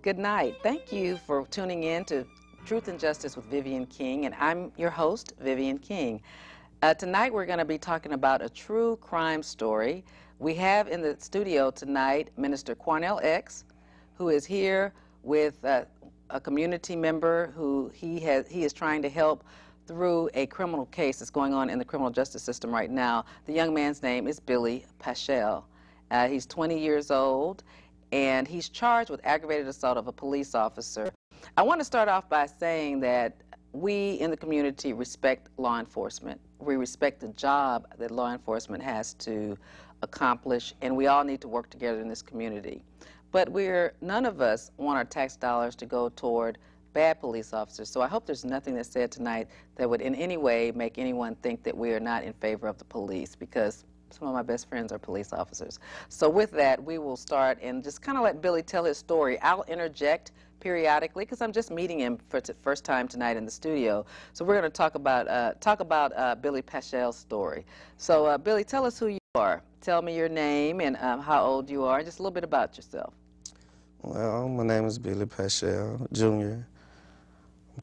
Good night. Thank you for tuning in to Truth and Justice with Vivian King, and I'm your host, Vivian King. Tonight we're going to be talking about a true crime story. We have in the studio tonight Minister Quanell X, who is here with a community member who he is trying to help through a criminal case that's going on in the criminal justice system right now. The young man's name is Billy Paschal. He's 20 years old, and he's charged with aggravated assault of a police officer. I want to start off by saying that we in the community respect law enforcement. We respect the job that law enforcement has to accomplish, and we all need to work together in this community. But none of us want our tax dollars to go toward bad police officers. So I hope there's nothing that's said tonight that would in any way make anyone think that we are not in favor of the police, because some of my best friends are police officers. So with that, we will start and just kind of let Billy tell his story. I'll interject periodically because I'm just meeting him for the first time tonight in the studio. So we're going to talk about Billy Paschal's story. So Billy, tell us who you are. Tell me your name and how old you are, and just a little bit about yourself. Well, my name is Billy Paschal, Jr. I'm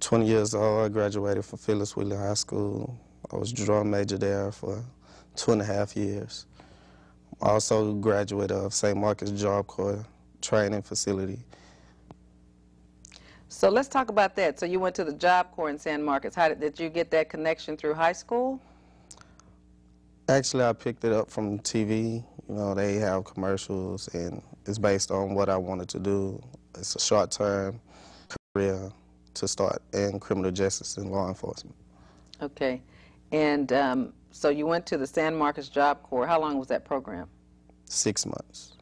20 years old. I graduated from Phyllis Wheeler High School. I was drum major there for 2.5 years. I also graduated of St. Marcus Job Corps training facility. So let's talk about that. So you went to the Job Corps in San Marcos. How did you get that connection through high school? Actually, I picked it up from TV. You know, they have commercials, and it's based on what I wanted to do. It's a short-term career to start in criminal justice and law enforcement. Okay. And so you went to the San Marcos Job Corps. How long was that program? 6 months.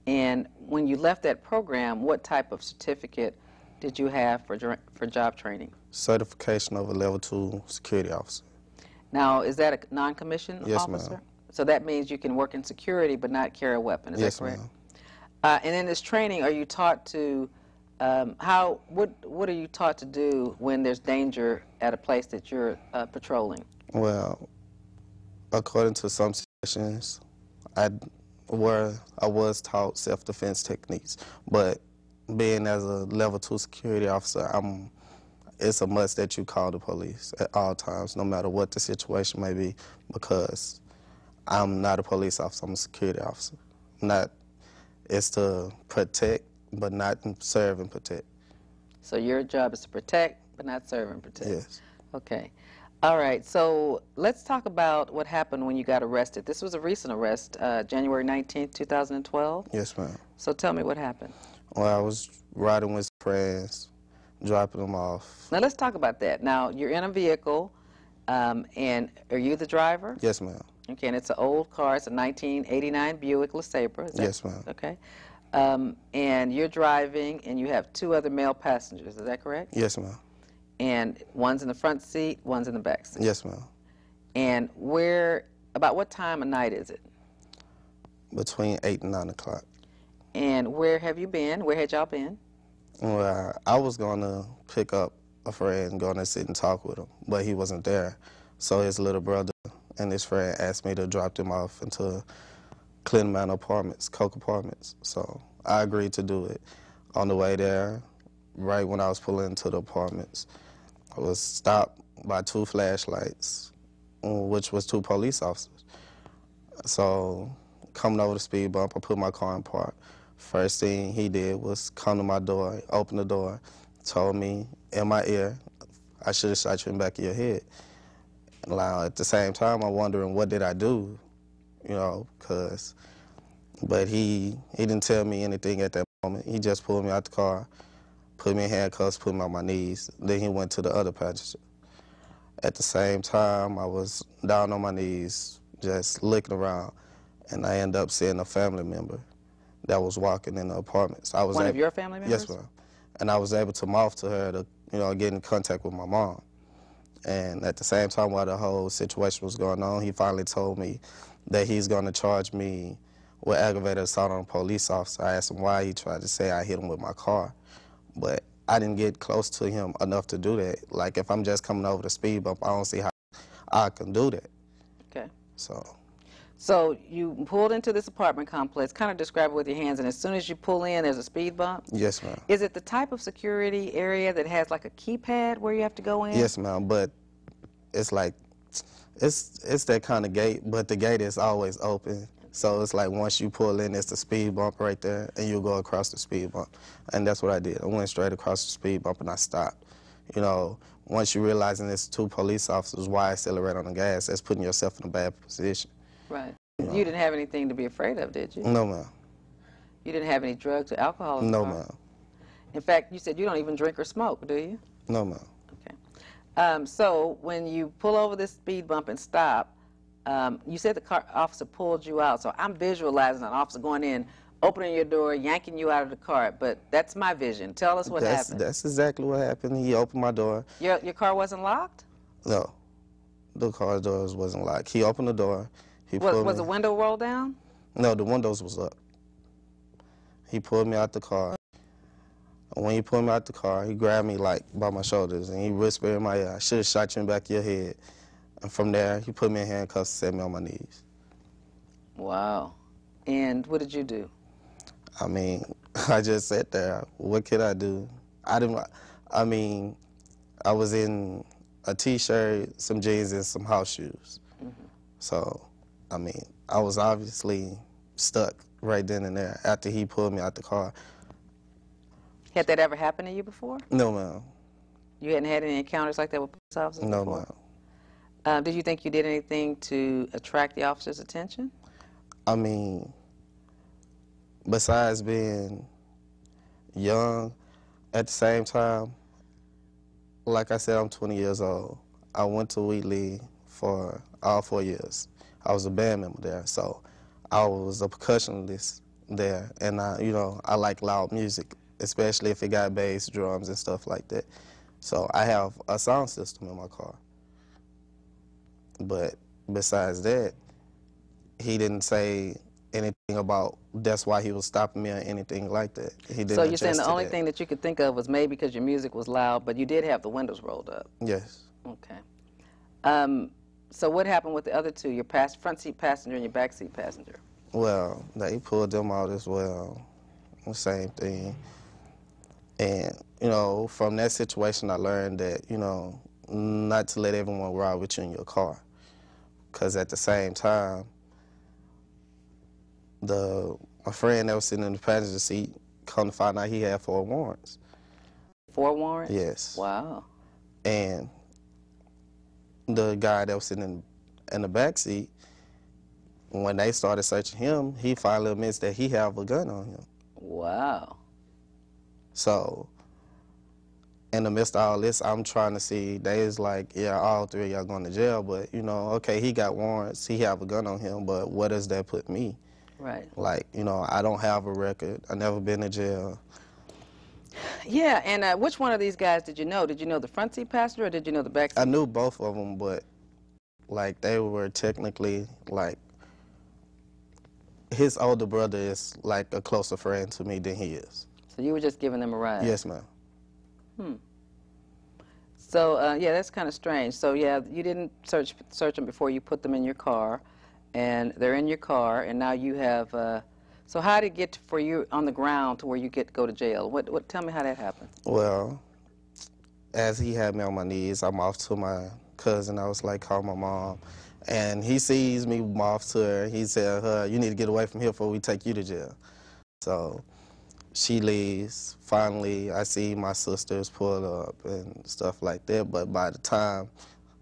And when you left that program, what type of certificate did you have for job training? Certification of a level 2 security officer. Now, is that a non-commissioned Yes, officer? ma'am. So that means you can work in security but not carry a weapon, is Yes, that correct? ma'am. And in this training, are you taught to, what are you taught to do when there's danger at a place that you're patrolling? Well, according to some sessions, I was taught self-defense techniques, but being as a level 2 security officer, it's a must that you call the police at all times, no matter what the situation may be, because I'm not a police officer, I'm a security officer. It's to protect, but not serve and protect. So your job is to protect, but not serve and protect? Yes. Okay. All right, so let's talk about what happened when you got arrested. This was a recent arrest, January 19th, 2012? Yes, ma'am. So tell me what happened. Well, I was riding with friends, dropping them off. Now let's talk about that. Now, you're in a vehicle, and are you the driver? Yes, ma'am. Okay, and it's an old car. It's a 1989 Buick LeSabre. Yes, ma'am. Okay. And you're driving, and you have 2 other male passengers. Is that correct? Yes, ma'am. And one's in the front seat, one's in the back seat. Yes, ma'am. And about what time of night is it? Between 8 and 9 o'clock. And where have you been? Where had y'all been? Well, I was going to pick up a friend, going to sit and talk with him, but he wasn't there. So his little brother and his friend asked me to drop them off into Clinton Manor Apartments, Coke Apartments. So I agreed to do it. On the way there, right when I was pulling into the apartments, I was stopped by 2 flashlights, which was 2 police officers. So coming over the speed bump, I put my car in park. First thing he did was come to my door, open the door, told me in my ear, I should have shot you in the back of your head. Now, at the same time, I'm wondering, what did I do? You know, but he didn't tell me anything at that moment. He just pulled me out the car, put me in handcuffs, put me on my knees. Then he went to the other passenger. At the same time, I was down on my knees, just looking around, and I ended up seeing a family member that was walking in the apartments. One of your family members? Yes, ma'am. And I was able to mouth to her to, get in contact with my mom. And at the same time, while the whole situation was going on, he finally told me that he's going to charge me with aggravated assault on a police officer. I asked him why. He tried to say I hit him with my car. But I didn't get close to him enough to do that. Like, if I'm just coming over the speed bump, I don't see how I can do that. Okay. So So you pulled into this apartment complex, kind of describe it with your hands, and as soon as you pull in, there's a speed bump? Yes, ma'am. Is it the type of security area that has like a keypad where you have to go in? Yes, ma'am, but it's like, it's that kind of gate, but the gate is always open. So it's like once you pull in, it's the speed bump right there, and you'll go across the speed bump. And that's what I did. I went straight across the speed bump, and I stopped. You know, once you realizing it's 2 police officers, why accelerate on the gas? That's putting yourself in a bad position. Right. You know? You didn't have anything to be afraid of, did you? No, ma'am. You didn't have any drugs or alcohol in the No, car? ma'am. In fact, you said you don't even drink or smoke, do you? No, ma'am. Okay. So when you pull over this speed bump and stop, you said the car officer pulled you out. So I'm visualizing an officer going in, opening your door, yanking you out of the car. But that's my vision. Tell us what happened. That's exactly what happened. He opened my door. Your car wasn't locked? No, the car doors wasn't locked. He opened the door. Was the window rolled down? No, the windows was up. He pulled me out the car. And when he pulled me out the car, he grabbed me like by my shoulders and he whispered in my ear, "I should have shot you in the back of your head." And from there, he put me in handcuffs and set me on my knees. Wow. And what did you do? I mean, I just sat there. What could I do? I was in a T-shirt, some jeans, and some house shoes. Mm-hmm. So, I mean, I was obviously stuck right then and there after he pulled me out the car. Had that ever happened to you before? No, ma'am. You hadn't had any encounters like that with police officers No, before? ma'am. Did you think you did anything to attract the officer's attention? I mean, besides being young, at the same time, like I said, I'm 20 years old. I went to Wheatley for all 4 years. I was a band member there, so I was a percussionist there, and I like loud music, especially if it got bass, drums, and stuff like that. So I have a sound system in my car. But besides that, he didn't say anything about that's why he was stopping me or anything like that. He didn't. So you're saying the only thing that you could think of was maybe because your music was loud, but you did have the windows rolled up? Yes. Okay. So what happened with the other two, your front seat passenger and your back seat passenger? Well, they pulled them out as well. The same thing. And, from that situation, I learned that, not to let everyone ride with you in your car. Because at the same time, my friend that was sitting in the passenger seat, come to find out he had 4 warrants. 4 warrants? Yes. Wow. And the guy that was sitting in the back seat, when they started searching him, he finally admits that he have a gun on him. Wow. So, in the midst of all this, I'm trying to see, they was like, yeah, all 3 of y'all going to jail, but, okay, he got warrants, he have a gun on him, but what does that put me? Right. Like, I don't have a record, I never been to jail. Yeah, and which one of these guys did you know? Did you know the front seat passenger or did you know the back seat? I knew both of them, but, like, they were technically, like, his older brother is, like, a closer friend to me than he is. So you were just giving them a ride? Yes, ma'am. So, yeah, that's kind of strange. So, yeah, you didn't search them before you put them in your car, and they're in your car, and now you have, so how did it get for you on the ground to where you go to jail? Tell me how that happened. Well, as he had me on my knees, I'm off to my cousin. I was like, call my mom. And he sees me off to her. He said, you need to get away from here before we take you to jail. So she leaves. Finally, I see my sisters pull up and stuff like that. But by the time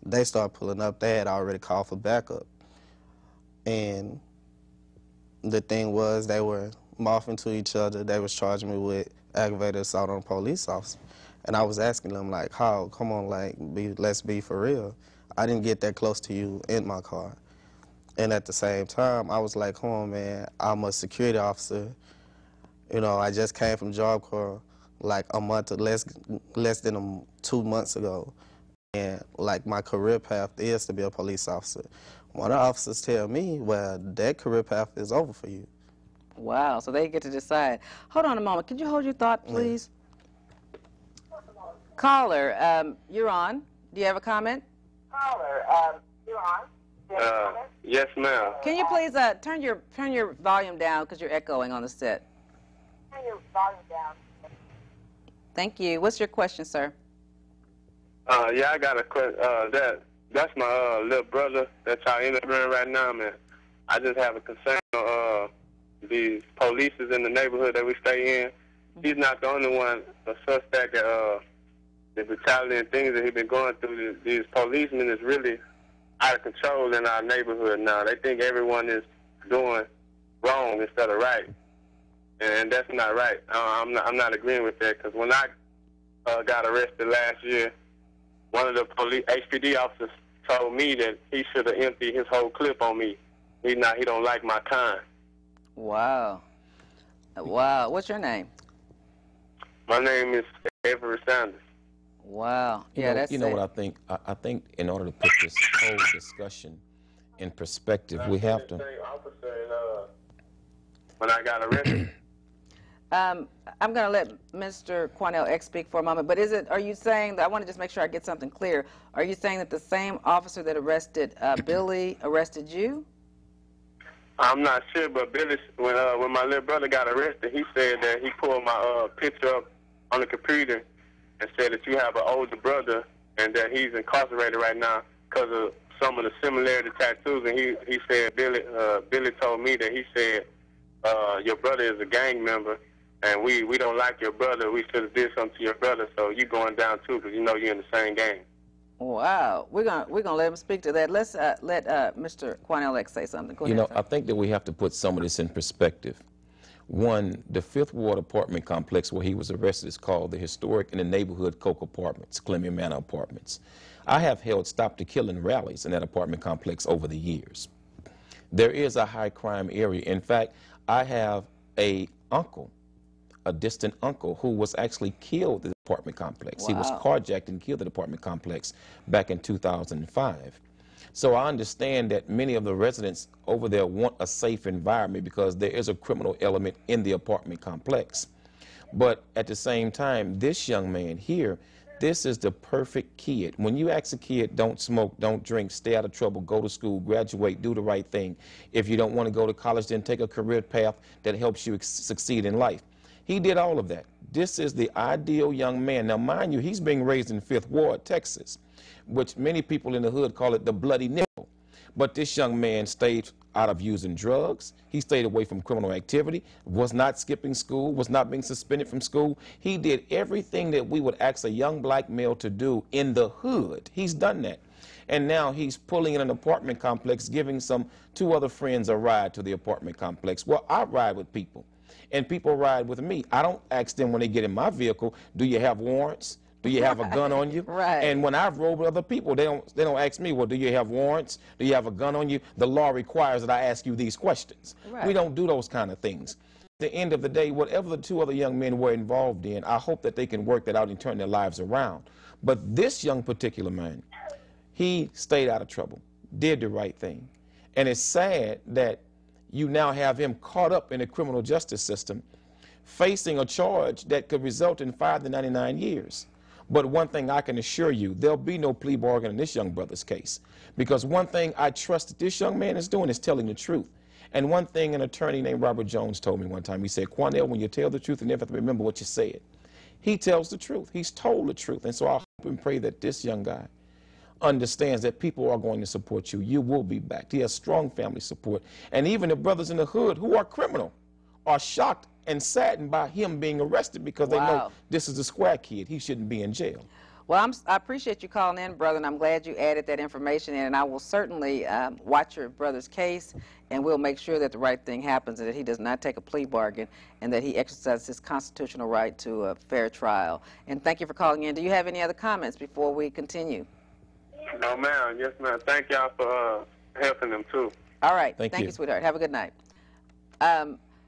they start pulling up, they had already called for backup. And the thing was, they were morphing to each other. They was charging me with aggravated assault on a police officer. And I was asking them, like, how? Come on, like, let's be for real. I didn't get that close to you in my car. And at the same time, I was like, come on, man, I'm a security officer. I just came from Job Corps like a month or less than 2 months ago. And, like, my career path is to be a police officer. One of the officers tell me, well, that career path is over for you. Wow, so they get to decide. Hold on a moment. Could you hold your thought, please? Yeah. Caller, you're on. Do you have a comment? Caller, you're on. Yes, ma'am. Can you please turn your volume down because you're echoing on the set? Turn your volume down. Thank you. What's your question, sir? Yeah, I got a question. That's my little brother that y'all interviewing right now, man. I just have a concern on these police in the neighborhood that we stay in. He's not the only one, a suspect at the brutality and things that he's been going through. These policemen is really out of control in our neighborhood now. They think everyone is doing wrong instead of right, and that's not right. I'm not agreeing with that, because when I got arrested last year, one of the police HPD officers told me that he should have emptied his whole clip on me. He don't like my kind. Wow. Wow. What's your name? My name is Everett Sanders. Wow. You know what I think? I think in order to put this whole discussion in perspective, we have to. When I got arrested. I'm going to let Mr. Quanell X speak for a moment, but are you saying that, I want to just make sure I get something clear, are you saying that the same officer that arrested Billy arrested you? I'm not sure, but Billy, when my little brother got arrested, he said that he pulled my picture up on the computer and said that you have an older brother and that he's incarcerated right now because of some of the similarity tattoos. And he said, Billy told me that he said, your brother is a gang member, and we don't like your brother. We should have did something to your brother, so you going down too, because you know you're in the same gang. Wow, we're gonna let him speak to that. Let's let Mr. Quanell X say something. Go ahead, you know, sir. I think that we have to put some of this in perspective. One, the Fifth Ward apartment complex where he was arrested is called the Historic and the Neighborhood Coke Apartments, Clemmy Manor Apartments. I have held Stop the Killing rallies in that apartment complex over the years. There is a high crime area. In fact, I have a distant uncle who was actually killed in the apartment complex. Wow. He was carjacked and killed at the apartment complex back in 2005. So I understand that many of the residents over there want a safe environment because there is a criminal element in the apartment complex. But at the same time, this young man here, this is the perfect kid. When you ask a kid, don't smoke, don't drink, stay out of trouble, go to school, graduate, do the right thing. If you don't want to go to college, then take a career path that helps you succeed in life. He did all of that. This is the ideal young man. Now, mind you, he's being raised in Fifth Ward, Texas, which many people in the hood call it the bloody nickel. But this young man stayed out of using drugs. He stayed away from criminal activity, was not skipping school, was not being suspended from school. He did everything that we would ask a young black male to do in the hood. He's done that. And now he's pulling in an apartment complex, giving two other friends a ride to the apartment complex. Well, I ride with people, and people ride with me. I don't ask them when they get in my vehicle, do you have warrants? Do you have a gun on you? Right. And when I've rode with other people, they don't ask me, well, do you have warrants? Do you have a gun on you? The law requires that I ask you these questions. Right. We don't do those kind of things. At the end of the day, whatever the two other young men were involved in, I hope that they can work that out and turn their lives around. But this young particular man, he stayed out of trouble, did the right thing. And it's sad that you now have him caught up in the criminal justice system, facing a charge that could result in 5 to 99 years. But one thing I can assure you, there'll be no plea bargain in this young brother's case. Because one thing I trust that this young man is doing is telling the truth. And one thing an attorney named Robert Jones told me one time, he said, Quanell, when you tell the truth, you never have to remember what you said. He tells the truth. He's told the truth. And so I hope and pray that this young guy understands that people are going to support you. You will be backed. He has strong family support. And even the brothers in the hood who are criminal are shocked and saddened by him being arrested because they know this is a square kid. He shouldn't be in jail. Well, I appreciate you calling in, brother, and I'm glad you added that information in, and I will certainly watch your brother's case, and we'll make sure that the right thing happens and that he does not take a plea bargain and that he exercises his constitutional right to a fair trial. And thank you for calling in. Do you have any other comments before we continue? No, ma'am. Yes, ma'am. Thank y'all for helping them, too. All right. Thank you, sweetheart. Have a good night.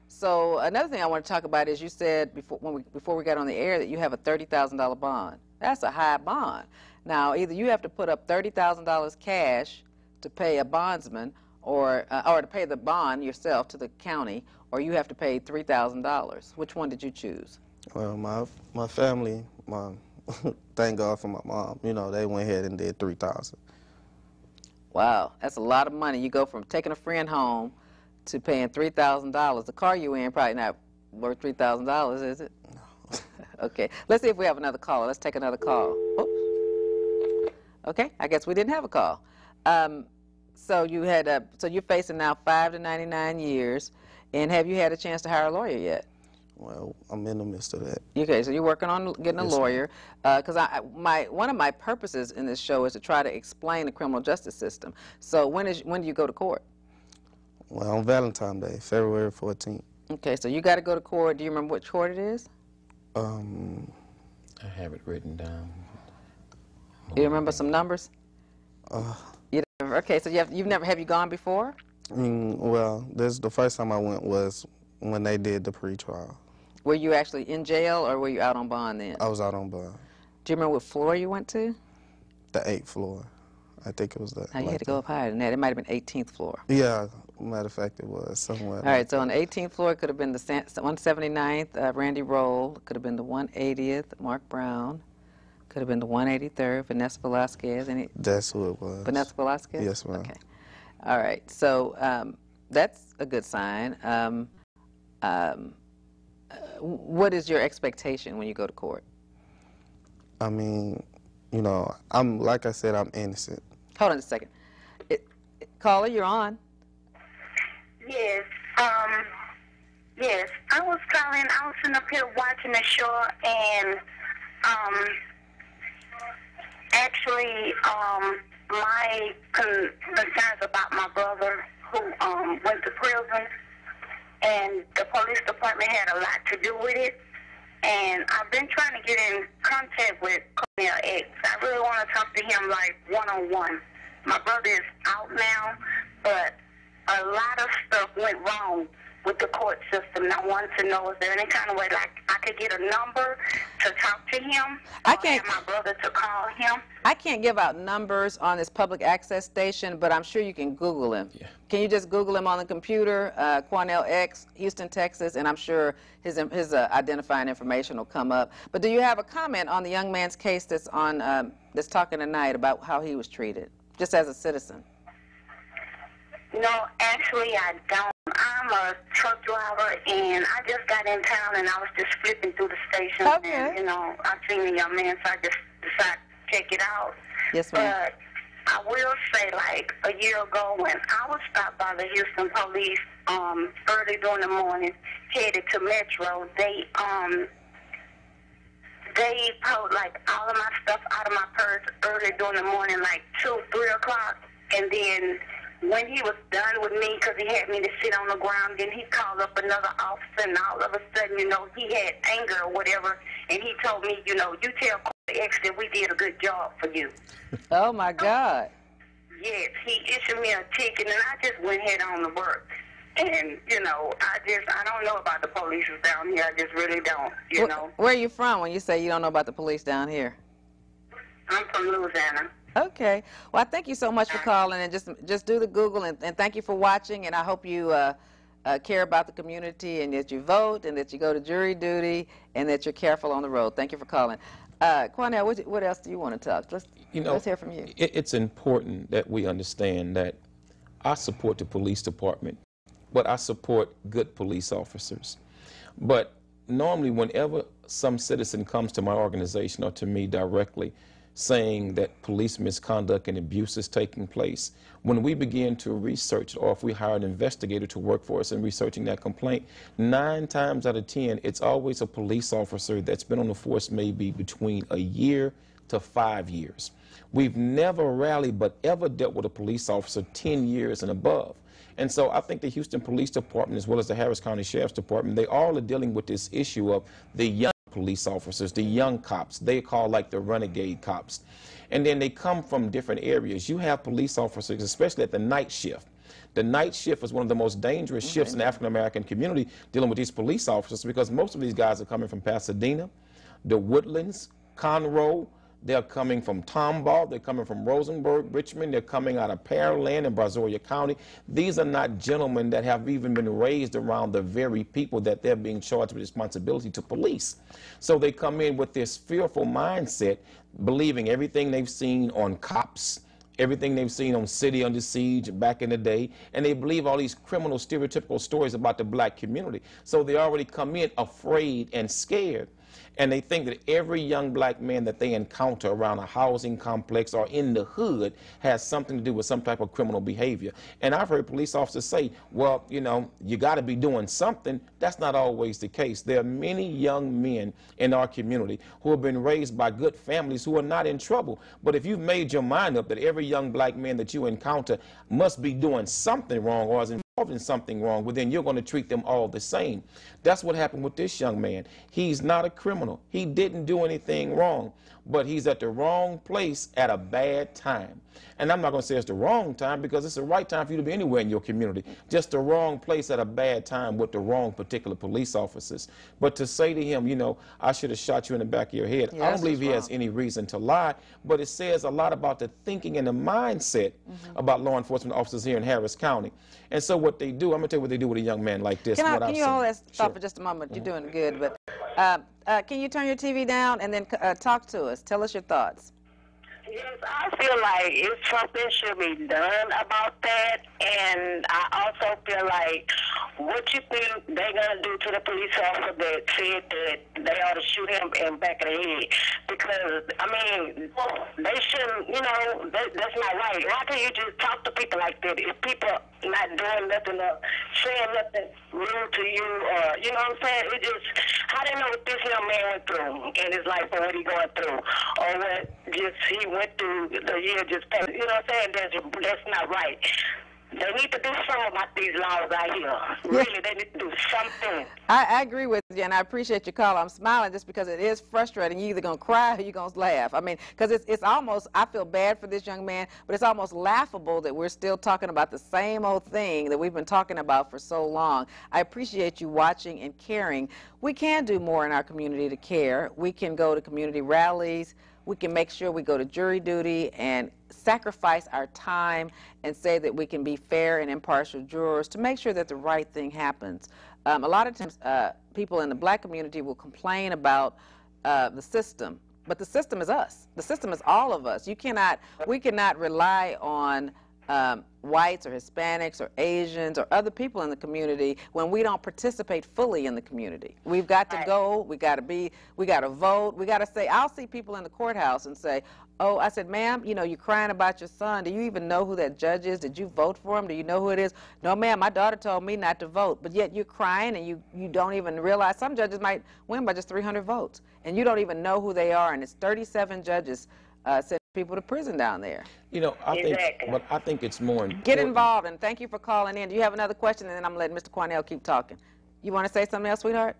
So another thing I want to talk about is you said before we got on the air that you have a $30,000 bond. That's a high bond. Now, either you have to put up $30,000 cash to pay a bondsman or to pay the bond yourself to the county, or you have to pay $3,000. Which one did you choose? Well, my family, thank God for my mom. You know, they went ahead and did $3,000. Wow, that's a lot of money. You go from taking a friend home to paying $3,000. The car you in probably not worth $3,000, is it? No. Okay, let's see if we have another caller. Let's take another call. Oh. Okay, I guess we didn't have a call. So you had so you're facing now 5 to 99 years, and have you had a chance to hire a lawyer yet? Well, I'm in the midst of that. Okay, so you're working on getting a lawyer, because one of my purposes in this show is to try to explain the criminal justice system. So when do you go to court? Well, on Valentine's Day, February 14th. Okay, so you got to go to court. Do you remember which court it is? I have it written down. You remember some numbers? Okay, so you've never, have you gone before? Well, this the first time I went was when they did the pre-trial. Were you actually in jail, or were you out on bond then? I was out on bond. Do you remember what floor you went to? The 8th floor. I think it was that. Oh, you had to go up higher than that. It might have been 18th floor. Yeah, matter of fact, it was somewhere. All right, so on the 18th floor, it could have been the 179th, Randy Roll. Could have been the 180th, Mark Brown. Could have been the 183rd, Vanessa Velasquez. That's who it was. Vanessa Velasquez? Yes, ma'am. Okay. All right, so that's a good sign. What is your expectation when you go to court? I mean, you know, like I said, I'm innocent. Hold on a second. Caller, you're on. Yes. Yes. I was calling. I was sitting up here watching the show, and actually, my concerns about my brother who went to prison, and the police department had a lot to do with it. And I've been trying to get in contact with Quanell X. I really want to talk to him like one-on-one. My brother is out now, but a lot of stuff went wrong with the court system. And I wanted to know, is there any kind of way like I could get a number to talk to him? I can't. Or have my brother to call him? I can't give out numbers on this public access station, but I'm sure you can Google him. Yeah. Can you just Google him on the computer, Quanell X, Houston, Texas, and I'm sure his identifying information will come up. But do you have a comment on the young man's case that's on that's talking tonight about how he was treated, just as a citizen? No, actually I don't. I'm a truck driver, and I just got in town, and I was just flipping through the station, and, you know, I seen a young man, so I just decided to check it out. Yes, ma'am. But I will say, like, a year ago when I was stopped by the Houston police early during the morning, headed to Metro, they pulled, like, all of my stuff out of my purse early during the morning, like 2, 3 o'clock, and then when he was done with me, because he had me to sit on the ground, then he called up another officer, and all of a sudden, you know, he had anger or whatever, and he told me, you know, you tell Quanell X that we did a good job for you. Oh, my God. Yes, he issued me a ticket, and I just went head on to work. And, you know, I don't know about the police down here. I just really don't, you know. Where are you from when you say you don't know about the police down here? I'm from Louisiana. Okay. Well, I thank you so much for calling, and just do the Google, and thank you for watching, and I hope you care about the community, and that you vote, and that you go to jury duty, and that you're careful on the road. Thank you for calling. Quanell, what else do you want to talk? Let's hear from you. It's important that we understand that I support the police department, but I support good police officers. But normally whenever some citizen comes to my organization or to me directly saying that police misconduct and abuse is taking place, when we begin to research, or if we hire an investigator to work for us in researching that complaint, 9 times out of 10, it's always a police officer that's been on the force maybe between a year to 5 years. We've never rarely but ever dealt with a police officer 10 years and above. And so I think the Houston Police Department, as well as the Harris County Sheriff's Department, they all are dealing with this issue of the young police officers, the young cops. They call like the renegade cops. And then they come from different areas. You have police officers, especially at the night shift. The night shift is one of the most dangerous shifts in the African-American community dealing with these police officers, because most of these guys are coming from Pasadena, the Woodlands, Conroe. They're coming from Tomball, they're coming from Rosenberg, Richmond, they're coming out of Pearland and Brazoria County. These are not gentlemen that have even been raised around the very people that they're being charged with responsibility to police. So they come in with this fearful mindset, believing everything they've seen on cops, everything they've seen on City Under Siege back in the day, and they believe all these criminal stereotypical stories about the black community. So they already come in afraid and scared. And they think that every young black man that they encounter around a housing complex or in the hood has something to do with some type of criminal behavior. And I've heard police officers say, well, you know, you got to be doing something. That's not always the case. There are many young men in our community who have been raised by good families who are not in trouble. But if you've made your mind up that every young black man that you encounter must be doing something wrong or is involved in something wrong, well, then you're going to treat them all the same. That's what happened with this young man. He's not a criminal. He didn't do anything wrong, but he's at the wrong place at a bad time. And I'm not going to say it's the wrong time, because it's the right time for you to be anywhere in your community. Just the wrong place at a bad time with the wrong particular police officers. But to say to him, you know, I should have shot you in the back of your head, I don't believe he has any reason to lie, but it says a lot about the thinking and the mindset about law enforcement officers here in Harris County. And so what they do, I'm going to tell you what they do with a young man like this. Can you hold that thought for just a moment? You're doing good, but can you turn your TV down and then talk to us? Tell us your thoughts. Yes, I feel like it's something should be done about that, and I also feel like what you think they're going to do to the police officer that said that they ought to shoot him in the back of the head, because, I mean, they shouldn't, you know, that's not right. How can you just talk to people like that if people not doing nothing or saying nothing rude to you, or, you know what I'm saying? It just, I didn't know what this young man went through in his life or what he going through, or what just he went through the year just passed. You know what I'm saying? That's not right. They need to do something about these laws out here. Really, they need to do something. I agree with you, and I appreciate your call. I'm smiling just because it is frustrating. You're either going to cry or you're going to laugh. I mean, because it's almost, I feel bad for this young man, but it's almost laughable that we're still talking about the same old thing that we've been talking about for so long. I appreciate you watching and caring. We can do more in our community to care. We can go to community rallies. We can make sure we go to jury duty and sacrifice our time and say that we can be fair and impartial jurors to make sure that the right thing happens. A lot of times people in the black community will complain about the system, but the system is us. The system is all of us. We cannot rely on whites or Hispanics or Asians or other people in the community when we don't participate fully in the community. We've got to go, we got to vote, we got to say, I'll see people in the courthouse and say, oh, I said, ma'am, you know, you're crying about your son. Do you even know who that judge is? Did you vote for him? Do you know who it is? No, ma'am, my daughter told me not to vote. But yet you're crying and you don't even realize some judges might win by just 300 votes. And you don't even know who they are. And it's 37 judges sent people to prison down there. You know, I think it's more important. Get involved, and thank you for calling in. Do you have another question? And then I'm letting Mr. Quanell keep talking. You want to say something else, sweetheart?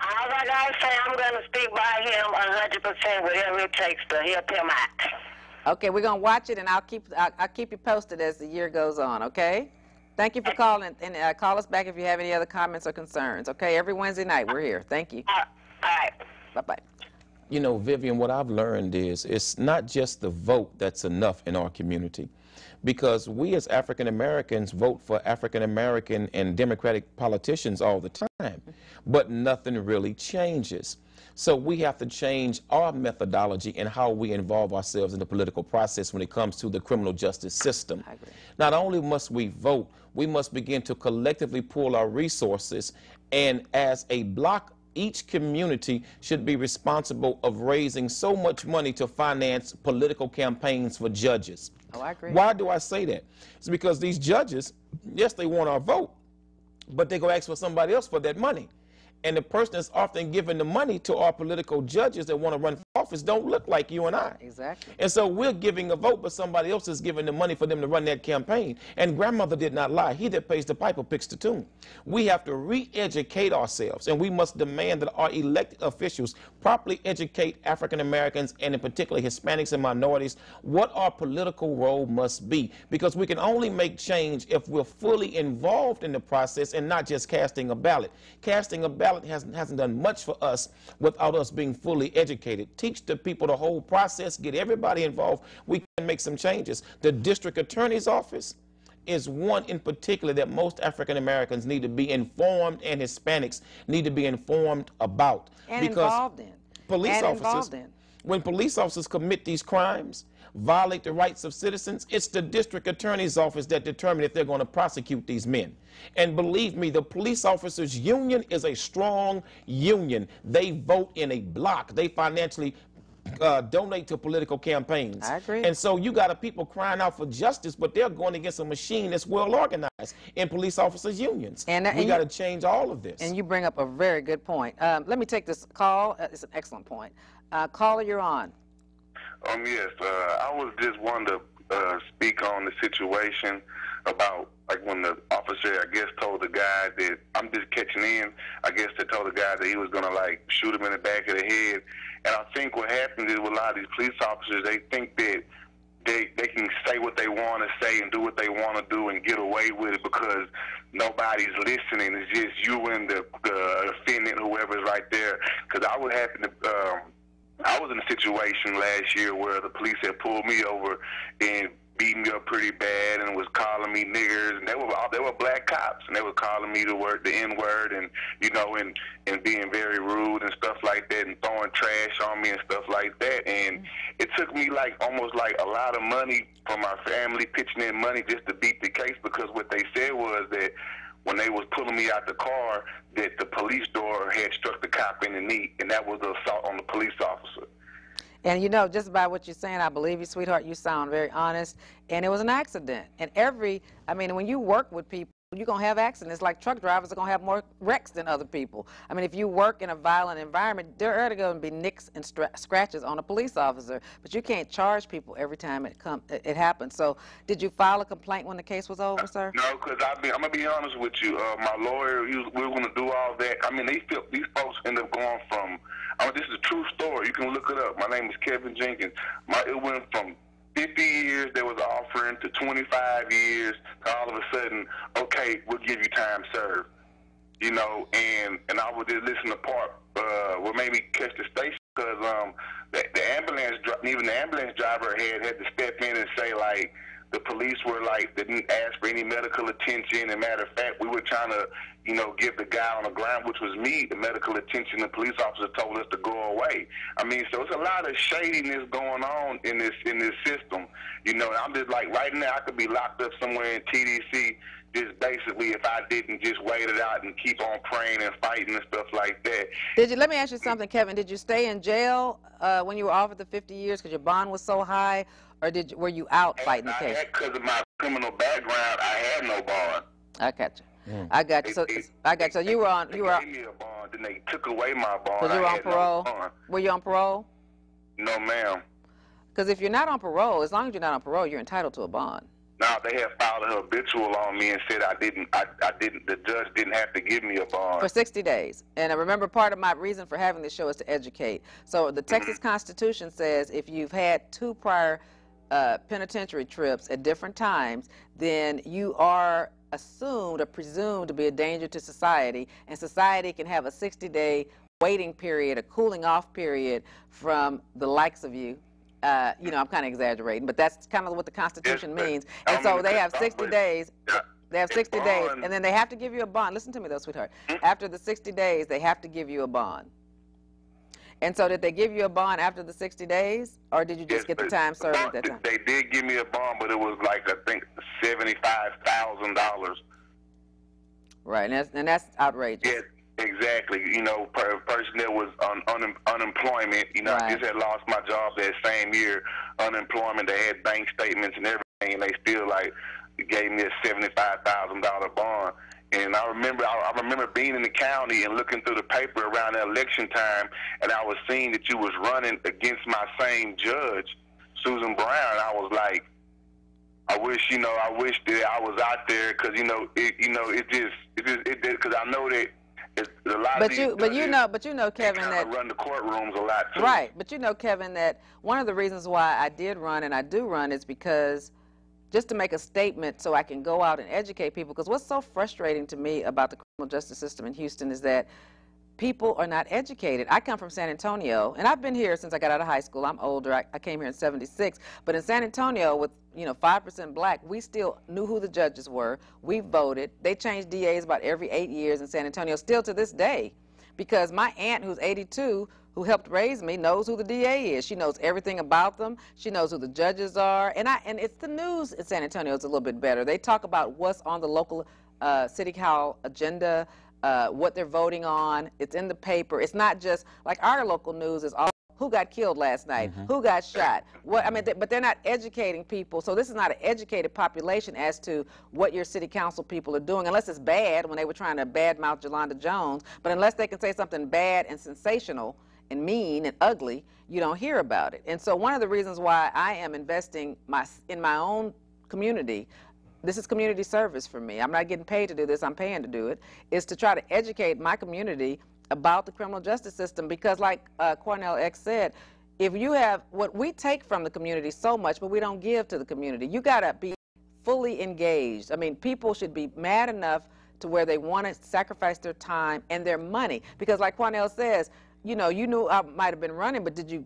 All I gotta say, I'm gonna stick by him 100%, whatever it takes to help him out. Okay, we're gonna watch it, and I'll keep you posted as the year goes on. Okay? Thank you for calling, and call us back if you have any other comments or concerns. Okay? Every Wednesday night we're here. Thank you. All right. Bye bye. You know, Vivian, what I've learned is it's not just the vote that's enough in our community, because we as African Americans vote for African American and Democratic politicians all the time, but nothing really changes. So we have to change our methodology in how we involve ourselves in the political process when it comes to the criminal justice system. I agree. Not only must we vote, we must begin to collectively pool our resources, and as a block, each community should be responsible of raising so much money to finance political campaigns for judges. Oh, I agree. Why do I say that? It's because these judges, yes, they want our vote, but they go ask for somebody else for that money. And the person that's often giving the money to our political judges that want to run for office don't look like you and I. Exactly. And so we're giving a vote, but somebody else is giving the money for them to run that campaign. And grandmother did not lie. He that pays the piper picks the tune. We have to re-educate ourselves, and we must demand that our elected officials properly educate African Americans, and in particular Hispanics and minorities, what our political role must be. Because we can only make change if we're fully involved in the process and not just casting a ballot. Casting a ballot hasn't done much for us without us being fully educated. Teach the people the whole process, get everybody involved. We can make some changes. The district attorney's office is one in particular that most African Americans need to be informed, and Hispanics need to be informed about. And involved in. Police officers, when police officers commit these crimes, violate the rights of citizens, it's the district attorney's office that determines if they're going to prosecute these men. And believe me, the police officers union is a strong union. They vote in a block. They financially donate to political campaigns. I agree. And so you got a people crying out for justice, but they're going against a machine that's well organized in police officers unions. And we got to change all of this. And you bring up a very good point. Let me take this call. It's an excellent point. Caller, you're on. Yes, I was just wanting to speak on the situation about, like, when the officer, I guess, told the guy that, I'm just catching in, I guess they told the guy that he was going to, like, shoot him in the back of the head. And I think what happens is with a lot of these police officers, they think that they can say what they want to say and do what they want to do and get away with it because nobody's listening. It's just you and the defendant, whoever's right there. Because I would happen to, I was in a situation last year where the police had pulled me over and beat me up pretty bad and was calling me niggers, and they were black cops, and they were calling me the N-word, and you know, and being very rude and stuff like that, and throwing trash on me and stuff like that. And it took me like almost like a lot of money from my family, pitching in money just to beat the case, because what they said was that when they was pulling me out the car, that the police door had struck the cop in the knee, and that was an assault on the police officer. And you know, just by what you're saying, I believe you, sweetheart. You sound very honest. And it was an accident. And I mean, when you work with people, you're going to have accidents. Like truck drivers are going to have more wrecks than other people. I mean, if you work in a violent environment, there are going to be nicks and scratches on a police officer. But you can't charge people every time it happens. So did you file a complaint when the case was over, sir? No, because I'm going to be honest with you. My lawyer, we were going to do all that. I mean, these folks end up going from, this is a true story. You can look it up. My name is Kevin Jenkins. It went from 50 years they was offering to 25 years to all of a sudden, okay, we'll give you time served. You know, and I would just listen to part what made me catch the station, because the ambulance, even the ambulance driver had to step in and say, like, the police were like, they didn't ask for any medical attention. And matter of fact, we were trying to, you know, give the guy on the ground, which was me, the medical attention. The police officer told us to go away. I mean, so it's a lot of shadiness going on in this system. You know, I'm just like, right now I could be locked up somewhere in TDC, just basically if I didn't just wait it out and keep on praying and fighting and stuff like that. Let me ask you something, Kevin. Did you stay in jail when you were offered the 50 years because your bond was so high, or were you out fighting the case? Because of my criminal background, I had no bond. I got you. I got you. So you were on. They gave me a bond, then they took away my bond. So you were on parole. No, were you on parole? No, ma'am. Because if you're not on parole, as long as you're not on parole, you're entitled to a bond. No, they had filed a habitual on me and said I didn't. The judge didn't have to give me a bond for 60 days. And I remember, part of my reason for having this show is to educate. So the Texas Constitution says if you've had 2 prior penitentiary trips at different times, then you are assumed or presumed to be a danger to society, and society can have a 60-day waiting period, a cooling off period from the likes of you. You know, I'm kind of exaggerating, but that's kind of what the Constitution means. And so they have 60 days. They have 60 days, and then they have to give you a bond. Listen to me, though, sweetheart. After the 60 days, they have to give you a bond. And so did they give you a bond after the 60 days, or did you just get the time served at that time? They did give me a bond, but it was like, I think, $75,000. Right, and that's outrageous. Yes, exactly. You know, a person that was on unemployment, you know, Right. I just had lost my job that same year, unemployment. They had bank statements and everything, and they still, like, gave me a $75,000 bond. And I remember being in the county and looking through the paper around the election time, and I was seeing that you was running against my same judge, Susan Brown. And I was like, I wish that I was out there, because because I know that it's a lot of these. But you know, Kevin, that run the courtrooms a lot too. Right, but you know, Kevin, that one of the reasons why I did run and I do run is because, just to make a statement so I can go out and educate people, because what's so frustrating to me about the criminal justice system in Houston is that people are not educated. I come from San Antonio, and I've been here since I got out of high school. I'm older. I came here in '76. But in San Antonio, with 5% black, we still knew who the judges were. We voted. They changed DAs about every 8 years in San Antonio, still to this day. Because my aunt, who's 82, who helped raise me, knows who the DA is. She knows everything about them. She knows who the judges are. And it's the news in San Antonio is a little bit better. They talk about what's on the local city hall agenda, what they're voting on. It's in the paper. It's not just like our local news is all who got killed last night, who got shot. What I mean, but they're not educating people. So this is not an educated population as to what your city council people are doing, unless it's bad when they were trying to badmouth Jolanda Jones. But unless they can say something bad and sensational and mean and ugly, you don't hear about it. And so one of the reasons why I am investing in my own community, this is community service for me. I'm not getting paid to do this, I'm paying to do it, is to try to educate my community about the criminal justice system, because like Quanell X said, if you have what we take from the community so much, but we don't give to the community, you got to be fully engaged. I mean, people should be mad enough to where they want to sacrifice their time and their money, because like Quanell says, you know, you knew I might have been running, but did you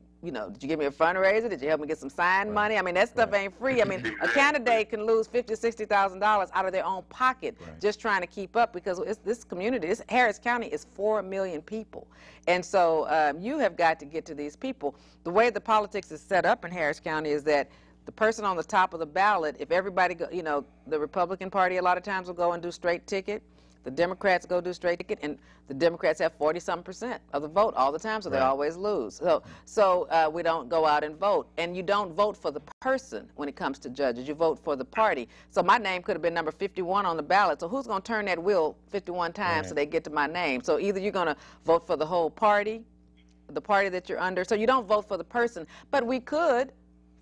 give me a fundraiser? Did you help me get some sign money? I mean, that stuff ain't free. I mean, a candidate can lose $50,000, $60,000 out of their own pocket just trying to keep up, because this community, this Harris County is 4 million people. And so you have got to get to these people. The way the politics is set up in Harris County is that the person on the top of the ballot, if everybody, the Republican Party a lot of times will go and do straight ticket. The Democrats go do straight ticket, and the Democrats have 40-some% of the vote all the time, so they always lose. So we don't go out and vote. And you don't vote for the person when it comes to judges. You vote for the party. So my name could have been number 51 on the ballot. So who's going to turn that wheel 51 times so they get to my name? So either you're going to vote for the whole party, the party that you're under. So you don't vote for the person. But we could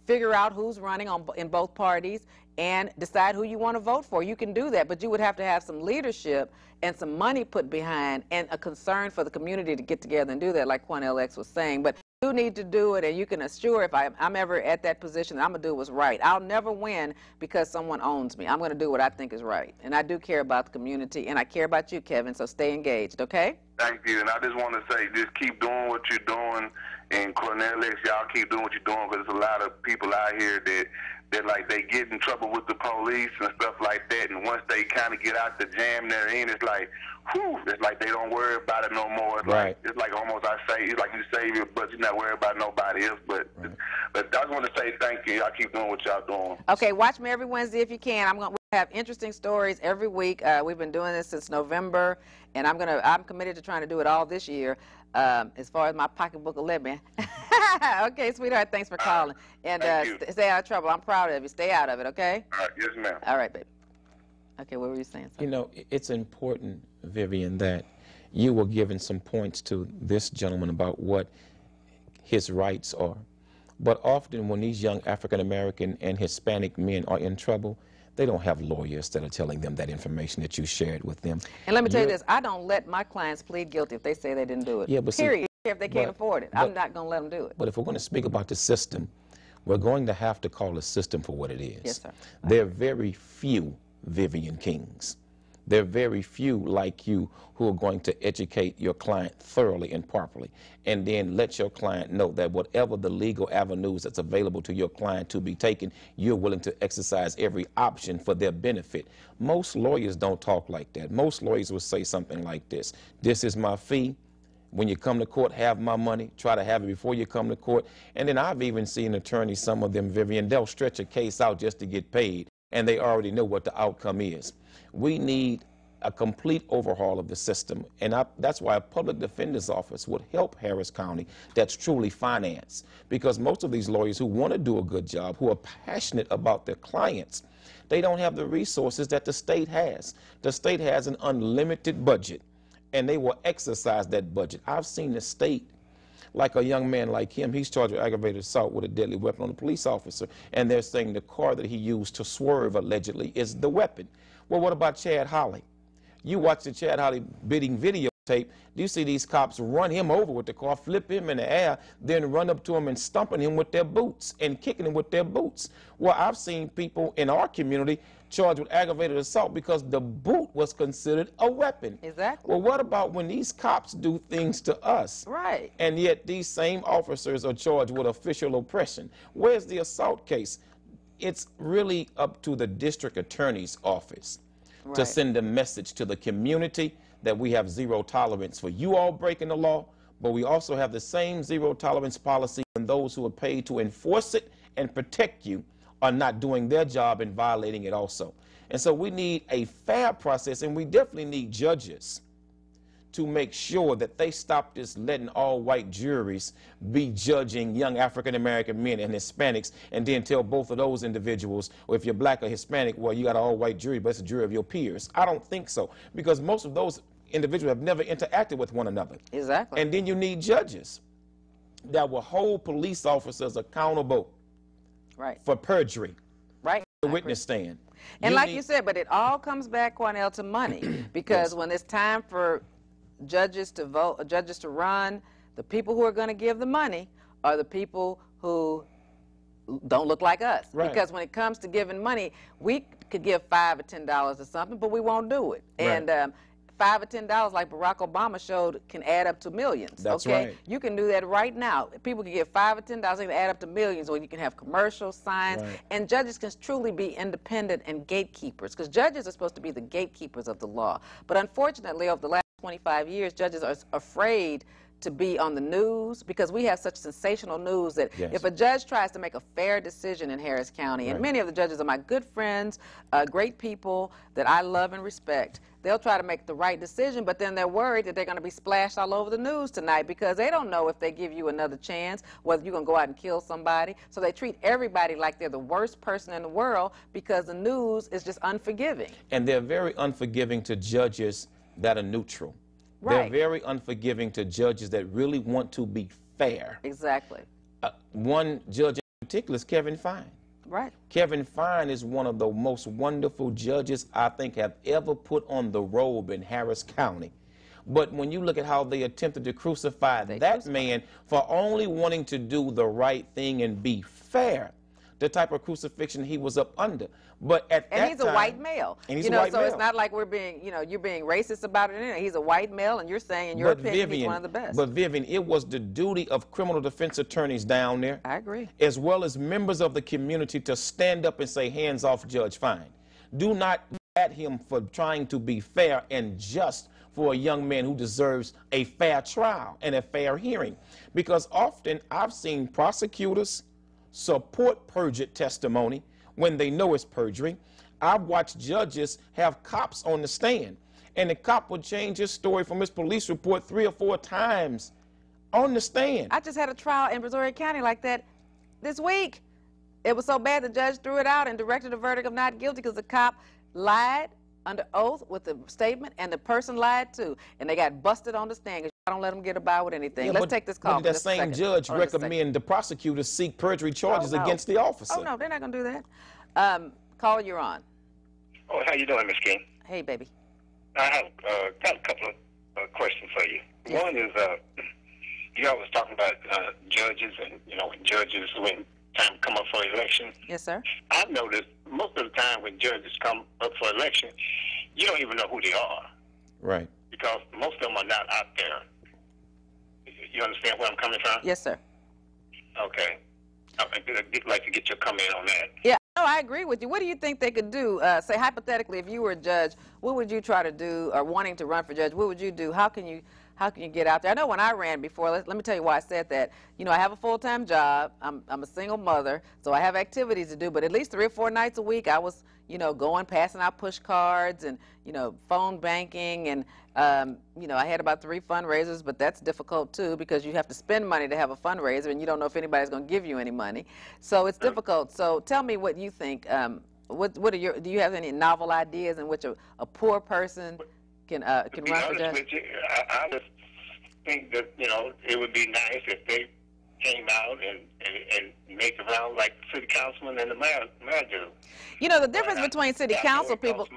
figure out who's running in both parties and decide who you want to vote for. You can do that, but you would have to have some leadership and some money put behind and a concern for the community to get together and do that, like Quanell X was saying. But you need to do it, and you can assure if I'm ever at that position, I'm going to do what's right. I'll never win because someone owns me. I'm going to do what I think is right. And I do care about the community, and I care about you, Kevin, so stay engaged, okay? Thank you. And I just want to say, just keep doing what you're doing. And Quanell X, y'all keep doing what you're doing, because there's a lot of people out here that like they get in trouble with the police and stuff like that, and once they kind of get out the jam they're in, it's like, whew, it's like they don't worry about it no more. It's like almost it's like you save your butt, you're not worried about nobody else. But I just want to say thank you. Y'all keep doing what y'all doing. Okay, watch me every Wednesday if you can. We have interesting stories every week. We've been doing this since November, and I'm committed to trying to do it all this year. As far as my pocketbook will let me. Okay, sweetheart, thanks for calling. And stay out of trouble. I'm proud of you. Stay out of it, okay? All right, yes, ma'am. All right, baby. Okay, what were you saying? You know, it's important, Vivian, that you were giving some points to this gentleman about what his rights are. But often when these young African-American and Hispanic men are in trouble, they don't have lawyers that are telling them that information that you shared with them. And let me tell you this, I don't let my clients plead guilty if they say they didn't do it. Yeah, but period. If they can't afford it, I'm not going to let them do it. But if we're going to speak about the system, we're going to have to call the system for what it is. Yes, sir. There are very few Vivian Kings. There are very few like you who are going to educate your client thoroughly and properly, and then let your client know that whatever the legal avenues that's available to your client to be taken, you're willing to exercise every option for their benefit. Most lawyers don't talk like that. Most lawyers will say something like this: this is my fee. When you come to court, have my money. Try to have it before you come to court. And then I've even seen attorneys, some of them, Vivian, they'll stretch a case out just to get paid, and they already know what the outcome is. We need a complete overhaul of the system, and that's why a public defender's office would help Harris County that's truly financed, because most of these lawyers who want to do a good job, who are passionate about their clients, they don't have the resources that the state has. The state has an unlimited budget, and they will exercise that budget. I've seen the state, like a young man like him, he's charged with aggravated assault with a deadly weapon on a police officer, and they're saying the car that he used to swerve, allegedly, is the weapon. Well, what about Chad Holly? You watch the Chad Holly bidding videotape, you see these cops run him over with the car, flip him in the air, then run up to him and stomping him with their boots and kicking him with their boots. Well, I've seen people in our community charged with aggravated assault because the boot was considered a weapon. Exactly. Well, what about when these cops do things to us? Right. And yet these same officers are charged with official oppression. Where's the assault case? It's really up to the district attorney's office to send a message to the community that we have zero tolerance for you all breaking the law, but we also have the same zero tolerance policy when those who are paid to enforce it and protect you are not doing their job and violating it also. And so we need a fair process, and we definitely need judges to make sure that they stop this letting all white juries be judging young African-American men and Hispanics and then tell both of those individuals, well, if you're black or Hispanic, well, you got an all-white jury, but it's a jury of your peers. I don't think so, because most of those individuals have never interacted with one another. Exactly. And then you need judges that will hold police officers accountable for perjury. Right. The witness stand. And like you said, but it all comes back, Quanell, to money, because when it's time for judges to vote, judges to run, the people who are going to give the money are the people who don't look like us. Right. Because when it comes to giving money, we could give $5 or $10 or something, but we won't do it. Right. And $5 or $10, like Barack Obama showed, can add up to millions. That's okay? right. You can do that right now. People can give $5 or $10, they can add up to millions, or you can have commercials, signs, and judges can truly be independent and gatekeepers, because judges are supposed to be the gatekeepers of the law. But unfortunately, over the last 25 years, judges are afraid to be on the news, because we have such sensational news that if a judge tries to make a fair decision in Harris County, and many of the judges are my good friends, great people that I love and respect, they'll try to make the right decision, but then they're worried that they're going to be splashed all over the news tonight, because they don't know if they give you another chance, whether you're going to go out and kill somebody. So they treat everybody like they're the worst person in the world, because the news is just unforgiving. And they're very unforgiving to judges that are neutral. Right. They're very unforgiving to judges that really want to be fair. Exactly. One judge in particular is Kevin Fine. Right. Kevin Fine is one of the most wonderful judges I think have ever put on the robe in Harris County. But when you look at how they attempted to crucify that man for only wanting to do the right thing and be fair, the type of crucifixion he was up under. But at that time, he's a white male. And he's a white so male. It's not like we're being, you're being racist about it. He's a white male, and you're saying, in your opinion, he's one of the best. But Vivian, it was the duty of criminal defense attorneys down there, I agree, as well as members of the community, to stand up and say, hands off Judge Fine. Do not at him for trying to be fair and just for a young man who deserves a fair trial and a fair hearing. Because often I've seen prosecutors support perjured testimony when they know it's perjury. I've watched judges have cops on the stand, and the cop would change his story from his police report 3 or 4 times on the stand. I just had a trial in Brazoria County like that this week. It was so bad the judge threw it out and directed a verdict of not guilty because the cop lied under oath with the statement, and the person lied too, and they got busted on the stand. I don't let them get by with anything. Let's take this call. But did that same judge recommend the prosecutors seek perjury charges against the officer? Oh, no, they're not going to do that. Caller, you're on. Oh, how you doing, Miss King? Hey, baby. I have got a couple of questions for you. Yes. One is, you always talking about judges and, when judges, when time come up for election. Yes, sir. I've noticed most of the time when judges come up for election, you don't even know who they are. Right. Because most of them are not out there. You understand where I'm coming from? Yes, sir. Okay. I'd like to get your comment on that. Yeah, no, I agree with you. What do you think they could do? Say, hypothetically, if you were a judge, what would you try to do, or wanting to run for judge, what would you do? How can you get out there? I know when I ran before, let me tell you why I said that. I have a full-time job. I'm a single mother, so I have activities to do, but at least 3 or 4 nights a week, I was, going, passing out push cards and, phone banking, and, I had about 3 fundraisers, but that's difficult too, because you have to spend money to have a fundraiser, and you don't know if anybody's going to give you any money. So it's difficult. So tell me what you think. Do you have any novel ideas in which a poor person can run for judge? With you, I just think that, it would be nice if they came out and make the round like the city councilman and the mayor do. The difference between city council people,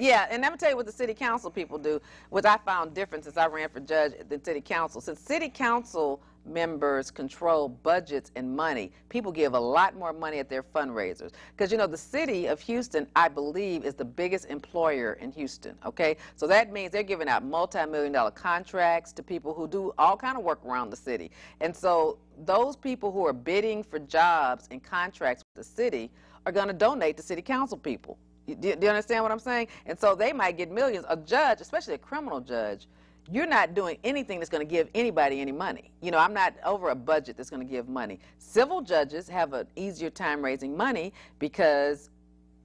yeah, and let me tell you what the city council people do, which I found different since I ran for judge than city council. Since city council members control budgets and money, people give a lot more money at their fundraisers. Because, the city of Houston, I believe, is the biggest employer in Houston, okay? So that means they're giving out multi-million-dollar contracts to people who do all kind of work around the city. And so those people who are bidding for jobs and contracts with the city are going to donate to city council people. Do you understand what I'm saying? And so they might get millions. A judge, especially a criminal judge, you're not doing anything that's going to give anybody any money. You know, I'm not over a budget that's going to give money. Civil judges have an easier time raising money because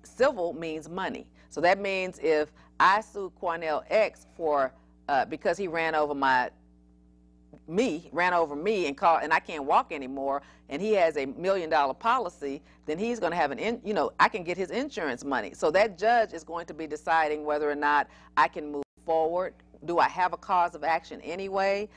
civil means money. So that means if I sue Quanell X for because he ran over me and I can't walk anymore, and he has $1 million policy, then he's going to have I can get his insurance money. So that judge is going to be deciding whether or not I can move forward. Do I have a cause of action anyway?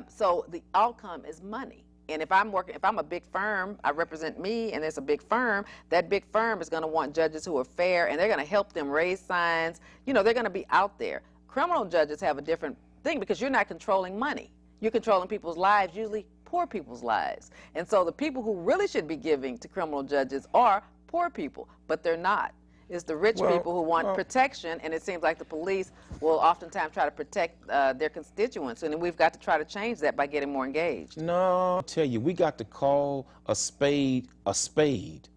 So the outcome is money. And if I'm a big firm, I represent me, and there's a big firm, that big firm is going to want judges who are fair, and they're going to help them raise signs. You know, they're going to be out there. Criminal judges have a different thing because you're not controlling money. You're controlling people's lives, usually poor people's lives. And so the people who really should be giving to criminal judges are poor people, but they're not. It's the rich people who want protection, and it seems like the police will oftentimes try to protect their constituents, and we've got to try to change that by getting more engaged. No, I'll tell you, we got to call a spade a spade.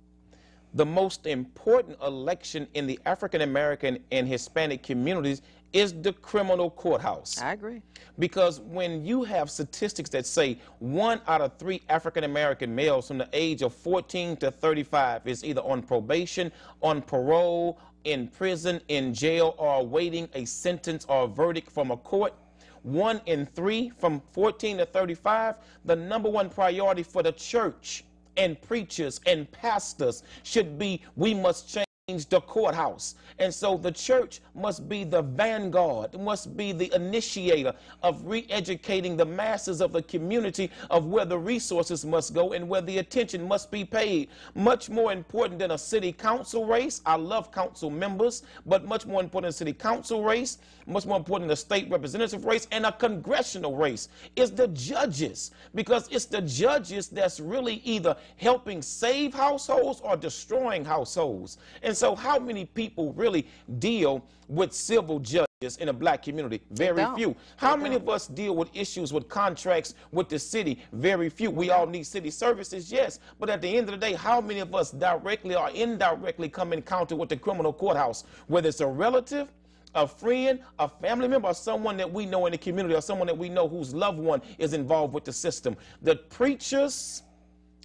The most important election in the African American and Hispanic communities is the criminal courthouse. I agree. Because when you have statistics that say 1 out of 3 African American males from the age of 14 to 35 is either on probation, on parole, in prison, in jail, or awaiting a sentence or a verdict from a court, 1 in 3 from 14 to 35, the #1 priority for the church and preachers and pastors should be, we must change the courthouse. And so the church must be the vanguard, must be the initiator of re-educating the masses of the community of where the resources must go and where the attention must be paid. Much more important than a city council race. I love council members, but much more important than a city council race, much more important than a state representative race and a congressional race is the judges, because it's the judges that's really either helping save households or destroying households. And so how many people really deal with civil judges in a black community? Very few. How many of us deal with issues with contracts with the city? Very few. We all need city services, yes. But at the end of the day, how many of us directly or indirectly come in contact with the criminal courthouse? Whether it's a relative, a friend, a family member, or someone that we know in the community, or someone that we know whose loved one is involved with the system. The preachers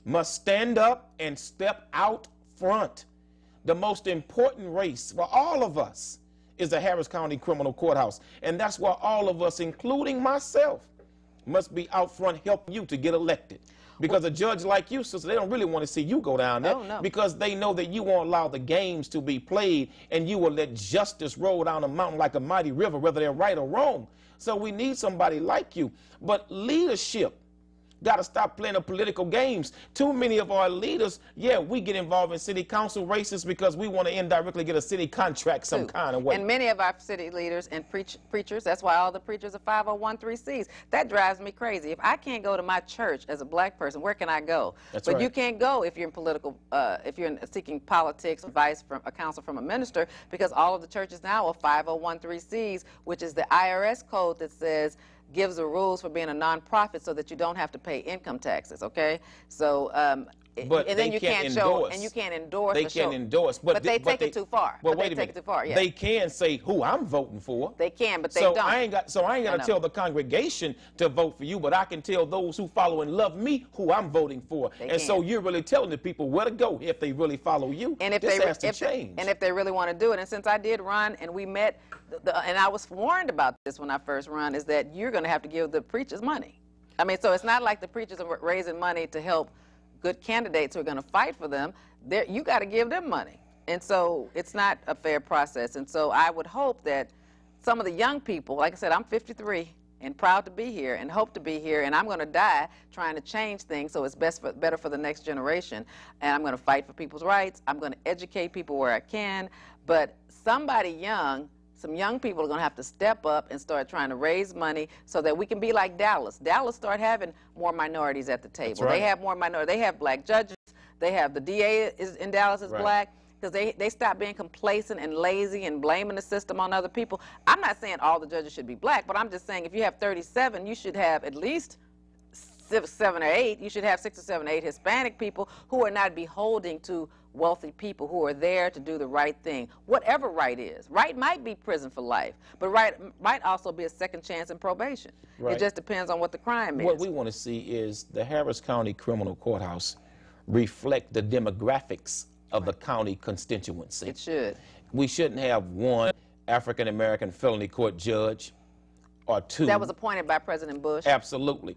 must stand up and step out front. The most important race for all of us is the Harris County Criminal Courthouse. And that's why all of us, including myself, must be out front helping you to get elected. Because a judge like you, sister, they don't really want to see you go down there. No. Because they know that you won't allow the games to be played, and you will let justice roll down a mountain like a mighty river, whether they're right or wrong. So we need somebody like you. But leadership got to stop playing the political games. Too many of our leaders, we get involved in city council races because we want to indirectly get a city contract some kind of way. And many of our city leaders and preachers, that's why all the preachers are 501(c)(3)s. That drives me crazy. If I can't go to my church as a black person, where can I go? That's but right. You can't go if you're in political, if you're seeking politics, advice from a counsel from a minister, because all of the churches now are 501(c)(3)s, which is the IRS code that says gives the rules for being a nonprofit so that you don't have to pay income taxes, okay? So, but and then you can't show, and you can't endorse. They can endorse, but they take it too far. Well, but wait they a take minute. it too far. Yeah. They can say who I'm voting for. They can, but they don't. I ain't got to tell the congregation to vote for you, but I can tell those who follow and love me who I'm voting for. So you're really telling the people where to go if they really follow you. And if this has to change. And if they really want to do it, and since I did run and we met, and I was warned about this when I first run, is that you're going to have to give the preachers money. I mean, so it's not like the preachers are raising money to help good candidates who are going to fight for them. You got to give them money. And so it's not a fair process. And so I would hope that some of the young people, like I said, I'm 53 and proud to be here and hope to be here, and I'm going to die trying to change things so it's better for the next generation. And I'm going to fight for people's rights. I'm going to educate people where I can. But somebody young, some young people are going to have to step up and start trying to raise money so that we can be like Dallas. Dallas start having more minorities at the table. That's right. They have more minorities. They have black judges. They have the DA in Dallas is black, because they stop being complacent and lazy and blaming the system on other people. I'm not saying all the judges should be black, but I'm just saying if you have 37, you should have at least 7 or 8. You should have 6 or 7 or 8 Hispanic people who are not beholding to wealthy people who are there to do the right thing, whatever right is. Right might be prison for life, but right might also be a second chance in probation. Right. It just depends on what the crime is. What we want to see is the Harris County Criminal Courthouse reflect the demographics of the county constituency. It should. We shouldn't have one African-American felony court judge or two. That was appointed by President Bush. Absolutely.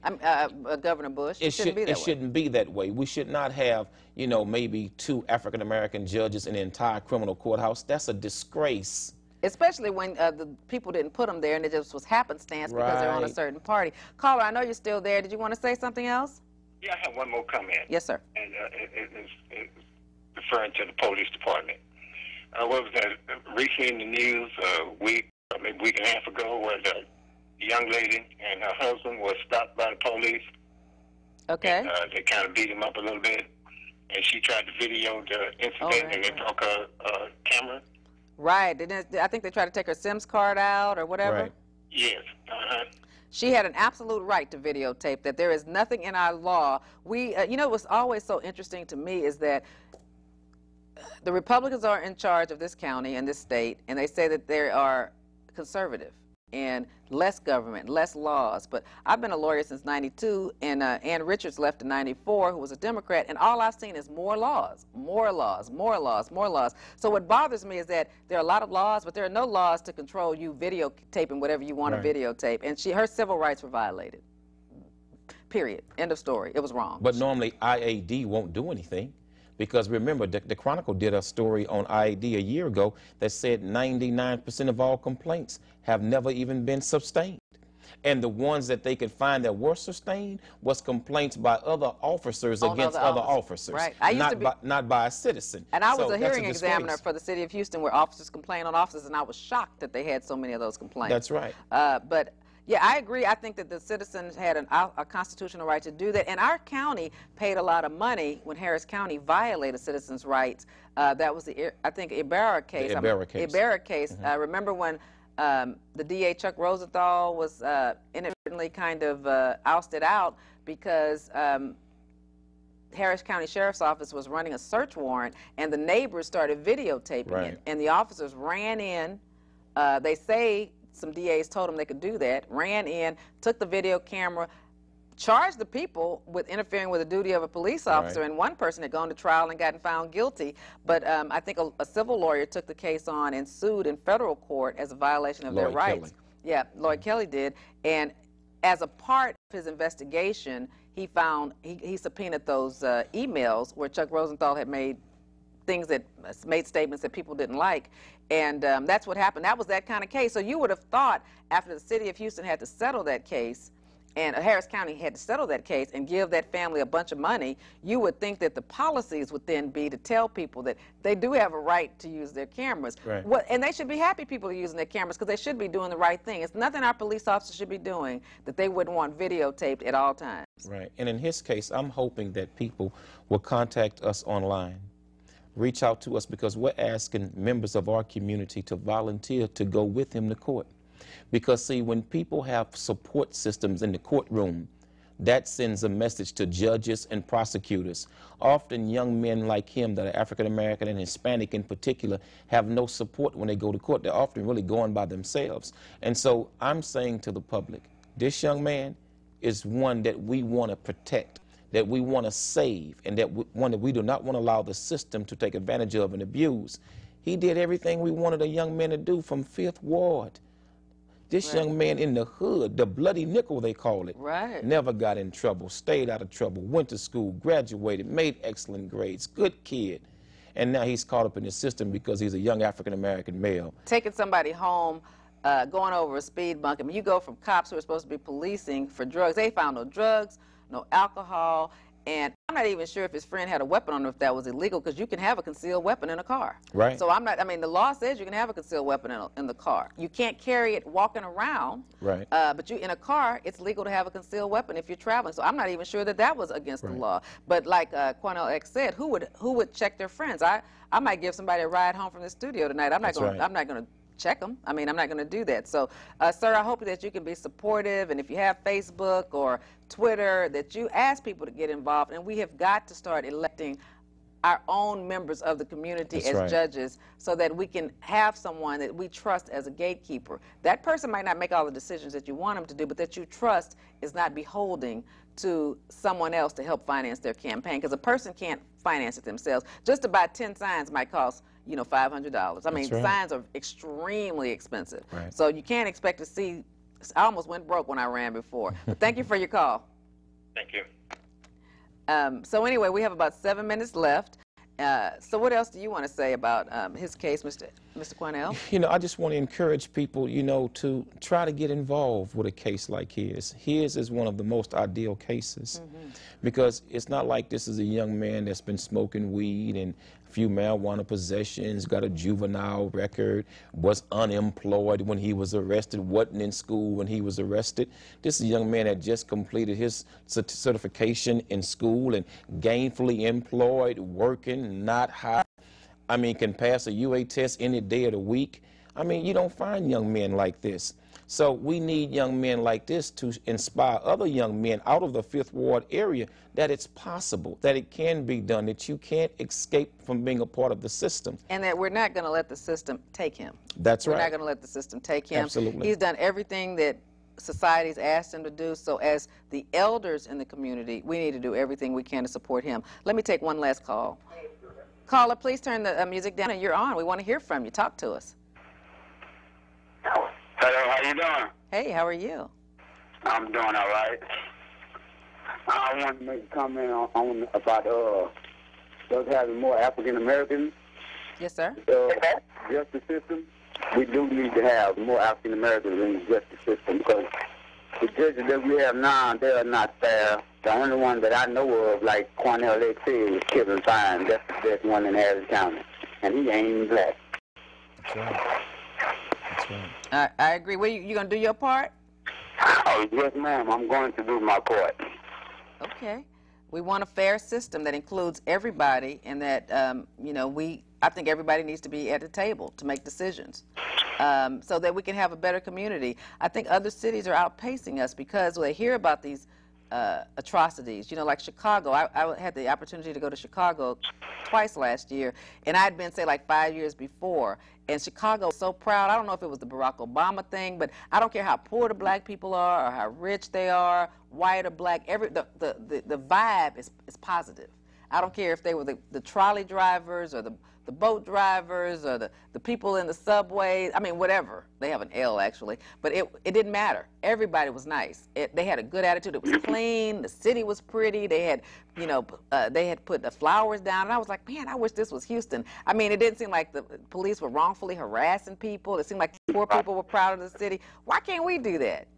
Governor Bush. It shouldn't be that way. It shouldn't be that way. We should not have, you know, maybe 2 African-American judges in the entire criminal courthouse. That's a disgrace. Especially when the people didn't put them there and it just was happenstance because they're on a certain party. Caller, I know you're still there. Did you want to say something else? Yeah, I have one more comment. Yes, sir. And it's referring to the police department. What was that? Recently in the news, maybe a week and a half ago, where the young lady and her husband was stopped by the police. Okay. And, they kind of beat him up a little bit, and she tried to video the incident, and they took her camera. Right. I think they tried to take her SIMS card out or whatever. Right. Yes. She had an absolute right to videotape that. There is nothing in our law. You know, what's always so interesting to me is that the Republicans are in charge of this county and this state, and they say that they are conservative and less government, less laws. But I've been a lawyer since '92, and Ann Richards left in '94, who was a Democrat, and all I've seen is more laws, more laws, more laws, more laws. So what bothers me is that there are a lot of laws, but there are no laws to control you videotaping whatever you want to videotape. And her civil rights were violated. Period. End of story. It was wrong. But normally IAD won't do anything. Because remember, the Chronicle did a story on IAD a year ago that said 99% of all complaints have never even been sustained. And the ones that they could find that were sustained was complaints by other officers against other officers. Right. Not by a citizen. And I was a hearing examiner for the city of Houston where officers complain on officers, and I was shocked that they had so many of those complaints. That's right. But yeah, I agree. I think that the citizens had a constitutional right to do that. And our county paid a lot of money when Harris County violated citizens' rights. That was I think, Ibarra case. The Ibarra case. Ibarra case. Remember when the DA, Chuck Rosenthal, was inadvertently kind of ousted out because Harris County Sheriff's Office was running a search warrant, and the neighbors started videotaping it. And the officers ran in. They say some DAs told them they could do that, ran in, took the video camera, charged the people with interfering with the duty of a police officer, and one person had gone to trial and gotten found guilty. But I think a civil lawyer took the case on and sued in federal court as a violation of their rights. Yeah, Lloyd Kelly did. And as a part of his investigation, he subpoenaed those emails where Chuck Rosenthal had made statements that people didn't like, and that's what happened. That was that kind of case. So you would have thought after the city of Houston had to settle that case, and Harris County had to settle that case and give that family a bunch of money, you would think that the policies would then be to tell people that they do have a right to use their cameras. Right. And they should be happy people are using their cameras because they should be doing the right thing. It's nothing our police officers should be doing that they wouldn't want videotaped at all times. Right. And in his case, I'm hoping that people will contact us online. Reach out to us, because we're asking members of our community to volunteer to go with him to court. Because, see, when people have support systems in the courtroom, that sends a message to judges and prosecutors. Often young men like him that are African American and Hispanic in particular have no support when they go to court. They're often really going by themselves. And so I'm saying to the public, this young man is one that we want to protect, that we want to save, and one that we do not want to allow the system to take advantage of and abuse. He did everything we wanted a young man to do from 5th Ward. This young man in the hood, the bloody nickel they call it, never got in trouble, stayed out of trouble, went to school, graduated, made excellent grades, good kid. And now he's caught up in the system because he's a young African-American male. Taking somebody home, going over a speed bump. I mean, you go from cops who are supposed to be policing for drugs. They found no drugs, no alcohol, and I'm not even sure if his friend had a weapon on him, if that was illegal, because you can have a concealed weapon in a car. Right. So I mean, the law says you can have a concealed weapon in the car. You can't carry it walking around. Right. But in a car, it's legal to have a concealed weapon if you're traveling. So I'm not even sure that was against the law. But like Quanell X said, who would check their friends? I might give somebody a ride home from the studio tonight. I'm not going to check them. I mean, I'm not going to do that. So, sir, I hope that you can be supportive, and if you have Facebook or Twitter, that you ask people to get involved, and we have got to start electing our own members of the community That's as right. judges, so that we can have someone that we trust as a gatekeeper. That person might not make all the decisions that you want them to do, but that you trust is not beholding to someone else to help finance their campaign, because a person can't finance it themselves. Just to buy 10 signs might cost, you know, $500. I mean, right. signs are extremely expensive. Right. So you can't expect to see, I almost went broke when I ran before. But thank you for your call. Thank you. So anyway, we have about 7 minutes left. So what else do you want to say about his case, Mr. Quanell? You know, I just want to encourage people, you know, to try to get involved with a case like his. His is one of the most ideal cases because it's not like this is a young man that's been smoking weed and a few marijuana possessions, got a juvenile record, was unemployed when he was arrested, wasn't in school when he was arrested. This is a young man that just completed his certification in school and gainfully employed, working, not high. I mean, can pass a UA test any day of the week. I mean, you don't find young men like this. So we need young men like this to inspire other young men out of the Fifth Ward area that it's possible, that it can be done, that you can't escape from being a part of the system. And that we're not going to let the system take him. That's right. We're not going to let the system take him. Absolutely. He's done everything that society's asked him to do. So as the elders in the community, we need to do everything we can to support him. Let me take one last call. Caller, please turn the music down, and you're on. We want to hear from you. Talk to us. Hello, how you doing? Hey, how are you? I'm doing all right. I want to make a comment on about us having more African Americans. Yes, sir. Justice system. We do need to have more African Americans in the justice system because the judges that we have now, they are not fair. The only one that I know of, like Quanell X Billy, is Kevin Fine. That's the best one in Harris County, and he ain't even black. That's right. That's right. I agree. Well, you going to do your part? Oh, yes, ma'am. I'm going to do my part. Okay. We want a fair system that includes everybody, and that, you know, I think everybody needs to be at the table to make decisions so that we can have a better community. I think other cities are outpacing us because they hear about these atrocities. You know, like Chicago. I had the opportunity to go to Chicago twice last year, and I'd been, say, like 5 years before. And Chicago was so proud. I don't know if it was the Barack Obama thing, but I don't care how poor the black people are or how rich they are, white or black. The vibe is positive. I don't care if they were the trolley drivers or the boat drivers or the people in the subway. I mean, whatever. They have an L, actually. But it didn't matter. Everybody was nice. They had a good attitude. It was clean. The city was pretty. They had, you know, they had put the flowers down. And I was like, man, I wish this was Houston. I mean, it didn't seem like the police were wrongfully harassing people. It seemed like poor people were proud of the city. Why can't we do that?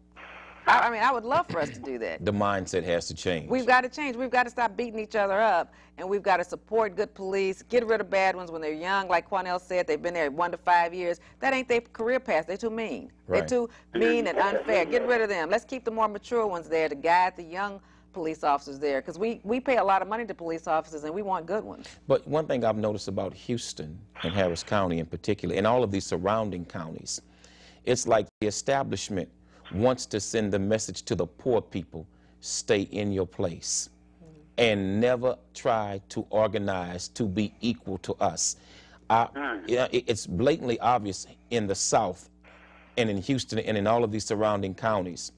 I mean, I would love for us to do that. The mindset has to change. We've got to change. We've got to stop beating each other up, and we've got to support good police, get rid of bad ones when they're young. Like Quanell said, they've been there 1 to 5 years. That ain't their career path. They're too mean. Right. They're too mean and unfair. Get rid of them. Let's keep the more mature ones there to guide the young police officers there, because we pay a lot of money to police officers, and we want good ones. But one thing I've noticed about Houston and Harris County in particular, and all of these surrounding counties, it's like the establishment wants to send the message to the poor people, stay in your place, and never try to organize to be equal to us. It's blatantly obvious in the South and in Houston and in all of these surrounding counties.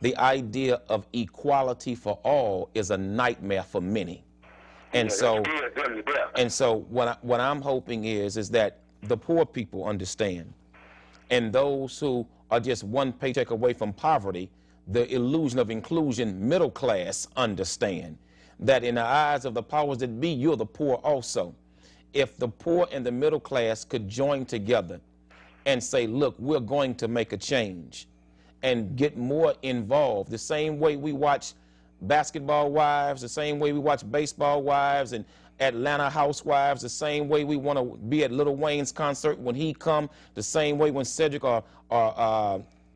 The idea of equality for all is a nightmare for many. And so what I'm hoping is that the poor people understand, and those who are just one paycheck away from poverty, the illusion of inclusion, middle class, understand that in the eyes of the powers that be, you're the poor also. If the poor and the middle class could join together and say, look, we're going to make a change and get more involved, the same way we watch Basketball Wives, the same way we watch Baseball Wives and Atlanta Housewives, the same way we want to be at Lil Wayne's concert when he come, the same way when Cedric or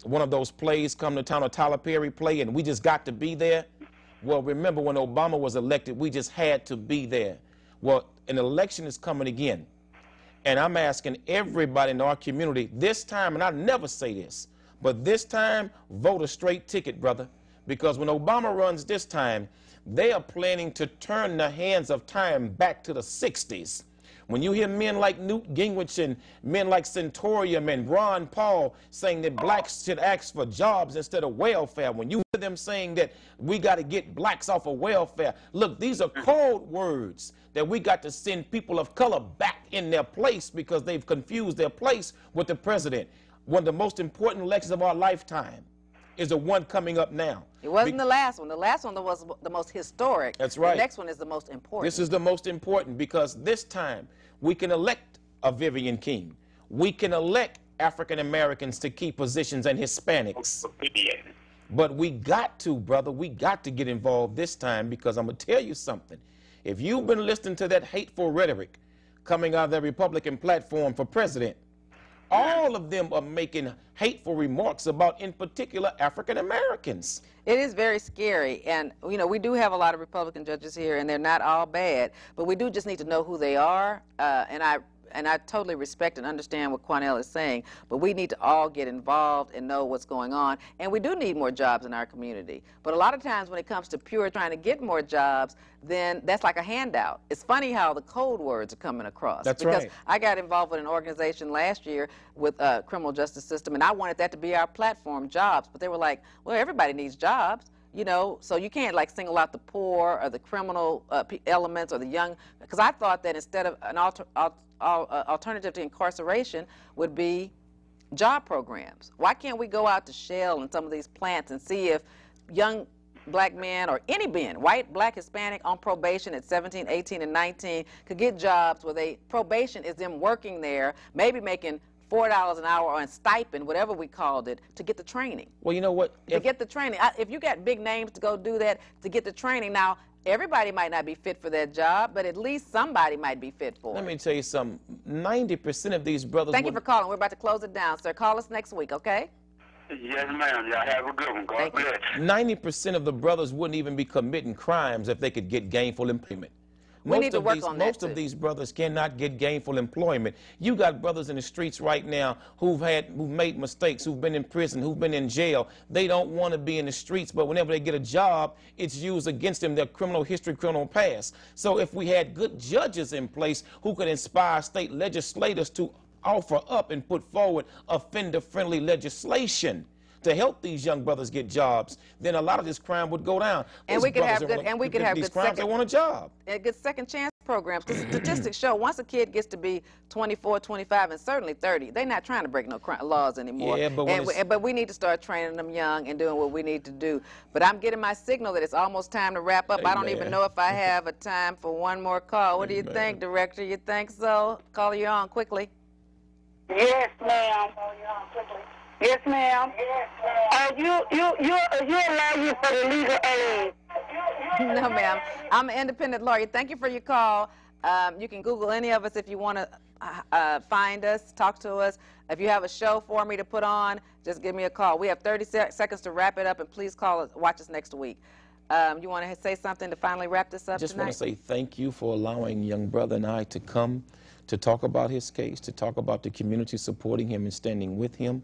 one of those plays come to town, or Tyler Perry play, and we just got to be there. Well, remember when Obama was elected, we just had to be there. Well, an election is coming again, and I'm asking everybody in our community this time, and I never say this, but this time, vote a straight ticket, brother, Because when Obama runs this time, they are planning to turn the hands of time back to the 60s. When you hear men like Newt Gingrich and men like Centurion and Ron Paul saying that blacks should ask for jobs instead of welfare, when you hear them saying that we got to get blacks off of welfare, look, these are code words that we got to send people of color back in their place because they've confused their place with the president. One of the most important elections of our lifetime is the one coming up now. It wasn't the last one. The last one was the most historic. That's right. The next one is the most important. This is the most important because this time we can elect a Vivian King. We can elect African Americans to key positions and Hispanics. But we got to, brother, we got to get involved this time because I'm going to tell you something. If you've been listening to that hateful rhetoric coming out of the Republican platform for president, all of them are making hateful remarks about, in particular, African Americans. It is very scary, and you know, we do have a lot of Republican judges here, and they're not all bad, but we do just need to know who they are, and I totally respect and understand what Quanell is saying, but we need to all get involved and know what's going on, and we do need more jobs in our community. But a lot of times when it comes to pure trying to get more jobs, then that's like a handout. It's funny how the code words are coming across. That's because right. I got involved with an organization last year with criminal justice system, and I wanted that to be our platform, jobs, but they were like, well, everybody needs jobs. You know, so you can't like single out the poor or the criminal elements or the young, because I thought that instead of an alternative to incarceration would be job programs. Why can't we go out to Shell and some of these plants and see if young black men or any men, white, black, Hispanic, on probation at 17, 18, and 19 could get jobs where probation is them working there, maybe making $4 an hour or a stipend, whatever we called it, to get the training. Well, you know what? To get the training. If you got big names to go do that, to get the training, now, everybody might not be fit for that job, but at least somebody might be fit for it. Let me tell you something. 90% of these brothers... Thank you for calling. We're about to close it down, sir. Call us next week, okay? Yes, ma'am. Y'all have a good one. God bless. 90% of the brothers wouldn't even be committing crimes if they could get gainful employment. We need to work on that, Most of these brothers cannot get gainful employment. You got brothers in the streets right now who've made mistakes, who've been in prison, who've been in jail. They don't want to be in the streets, but whenever they get a job, it's used against them, their criminal history, criminal past. So if we had good judges in place who could inspire state legislators to offer up and put forward offender-friendly legislation to help these young brothers get jobs, then a lot of this crime would go down. And we could have good, and we could have good crimes, they want a job. Good second chance programs. Because statistics show once a kid gets to be 24, 25, and certainly 30, they're not trying to break no laws anymore. Yeah, but we need to start training them young and doing what we need to do. But I'm getting my signal that it's almost time to wrap up. I don't even know if I have a time for one more call. What do you think, Director? You think so? Call you on quickly. Yes, ma'am. Yes, ma'am. You allow you for the legal aid. No, ma'am. I'm an independent lawyer. Thank you for your call. You can Google any of us if you want to find us, talk to us. If you have a show for me to put on, just give me a call. We have 30 seconds to wrap it up, and please call us, watch us next week. You want to say something to finally wrap this up Just tonight? want to say thank you for allowing young brother and I to come to talk about his case, to talk about the community supporting him and standing with him.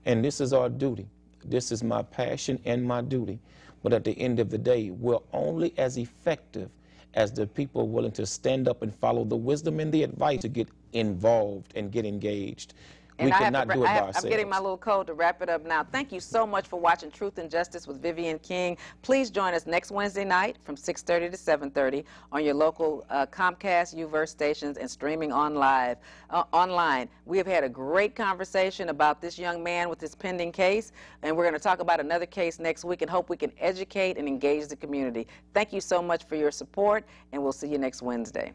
And this is our duty. This is my passion and my duty. But at the end of the day, we're only as effective as the people willing to stand up and follow the wisdom and the advice to get involved and get engaged. We cannot do it by ourselves. I'm getting my little code to wrap it up now. Thank you so much for watching Truth and Justice with Vivian King. Please join us next Wednesday night from 6:30 to 7:30 on your local Comcast UVerse stations and streaming online. We have had a great conversation about this young man with his pending case, and we're going to talk about another case next week and hope we can educate and engage the community. Thank you so much for your support, and we'll see you next Wednesday.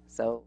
So.